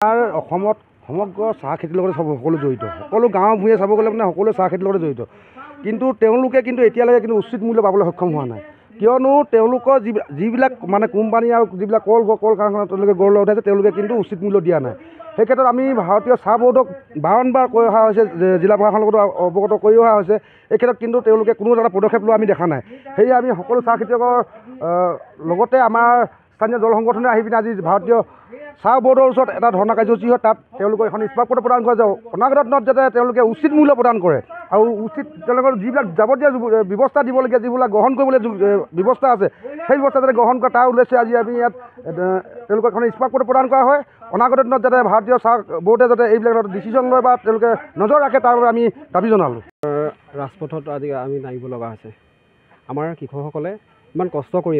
অসমত সমগ্ৰ চাহ খেতিৰ লগত সকলো জড়িত, সকলো গাঁও ভূঞে চাব গ'লে মানে সকলো চাহ খেতিৰ লগতে জড়িত। কিন্তু তেওঁলোকে কিন্তু এতিয়ালৈকে কিন্তু উচিত মূল্য পাবলৈ সক্ষম হোৱা নাই, কিয়নো তেওঁলোকৰ যিবিলাক মানে কোম্পানী আৰু যিবিলাক কল কাৰখানা তেওঁলোকে গঢ় লৈ উঠাইছে তেওঁলোকে কিন্তু উচিত মূল্য দিয়া নাই। সেই ক্ষেত্ৰত আমি ভাৰতীয় চাহ ব'ৰ্ডক বাৰম্বাৰ কৈ অহা হৈছে, জিলা প্ৰশাসনৰ লগতো অৱগত কৰি অহা হৈছে। এই ক্ষেত্ৰত কিন্তু তেওঁলোকে কোনো এটা পদক্ষেপ লোৱা আমি দেখা নাই। সেয়ে আমি সকলো চাহ খেতিয়কৰ লগতে আমাৰ স্থানীয় দল সংগঠনে আহি পিনে আজি ভাৰতীয় চাহ ব'ৰ্ডৰ ওচৰত এটা ধৰ্ণা কাৰ্যসূচী হয়। তাত তেওঁলোকে এখন স্মাৰকপত্ৰ প্ৰদান কৰে যে অনাগত দিনত যাতে তেওঁলোকে উচিত মূল্য প্ৰদান কৰে আৰু তেওঁলোকৰ যিবিলাক যাৱতীয় ব্যৱস্থা দিবলগীয়া, যিবিলাক গ্ৰহণ কৰিবলগীয়া ব্যৱস্থা আছে সেই ব্যৱস্থা যাতে গ্ৰহণ কৰে তাৰ উদ্দেশ্যে আজি আমি ইয়াত তেওঁলোকক এখন স্মাৰকপত্ৰ প্ৰদান কৰা হয়। অনাগত দিনত যাতে ভাৰতীয় চাহ ব'ৰ্ডে যাতে এইবিলাক ডিচিশ্যন লয় বা তেওঁলোকে নজৰ ৰাখে তাৰ বাবে আমি দাবী জনালোঁ। ৰাজপথত আজি আমি নামিব লগা হৈছে। আমাৰ কৃষকসকলে ইমান কষ্ট কৰি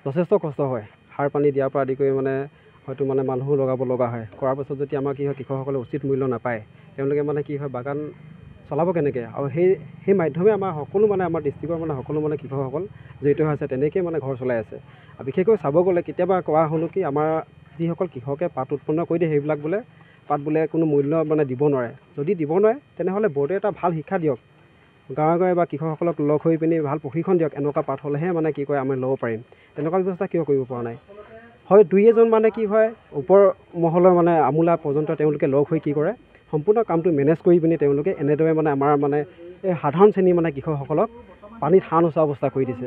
যথেষ্ট কষ্ট হয়, সাৰ পানী দিয়াৰ পৰা আদি কৰি হয়তো মানুহো লগাব লগা হয়। কৰাৰ পাছত যদি আমাৰ কি হয়, কৃষকসকলে উচিত মূল্য নাপায়, তেওঁলোকে কি হয় বাগান চলাব কেনেকৈ? আৰু সেই মাধ্যমে আমাৰ সকলো আমাৰ ডিষ্ট্ৰিক্টৰ সকলো কৃষকসকল জড়িত হৈ আছে, তেনেকৈয়ে ঘৰ চলাই আছে। আৰু বিশেষকৈ চাব গ'লে কেতিয়াবা কোৱা শুনো কি আমাৰ যিসকল কৃষকে পাত উৎপন্ন কৰি দিয়ে সেইবিলাক পাত কোনো মূল্য দিব নোৱাৰে। যদি দিব নোৱাৰে তেনেহ'লে বৰ্ডে এটা ভাল শিক্ষা দিয়ক, গাঁৱে গাঁৱে বা কৃষকসকলক লগ হৈ পিনি ভাল প্ৰশিক্ষণ দিয়ক। এনেকুৱা পাত হ'লেহে কি কয় আমি ল'ব পাৰিম। তেনেকুৱা ব্যৱস্থা কিয় কৰিব পৰা নাই? হয়, দুই এজন কি হয় ওপৰ মহলৰ আমোলা পৰ্যন্ত তেওঁলোকে লগ হৈ কি কৰে, সম্পূৰ্ণ কামটো মেনেজ কৰি পিনি তেওঁলোকে এনেদৰে আমাৰ এই সাধাৰণ শ্ৰেণীৰ কৃষকসকলক পানীত হাঁহ নোচোৱা অৱস্থা কৰি দিছে।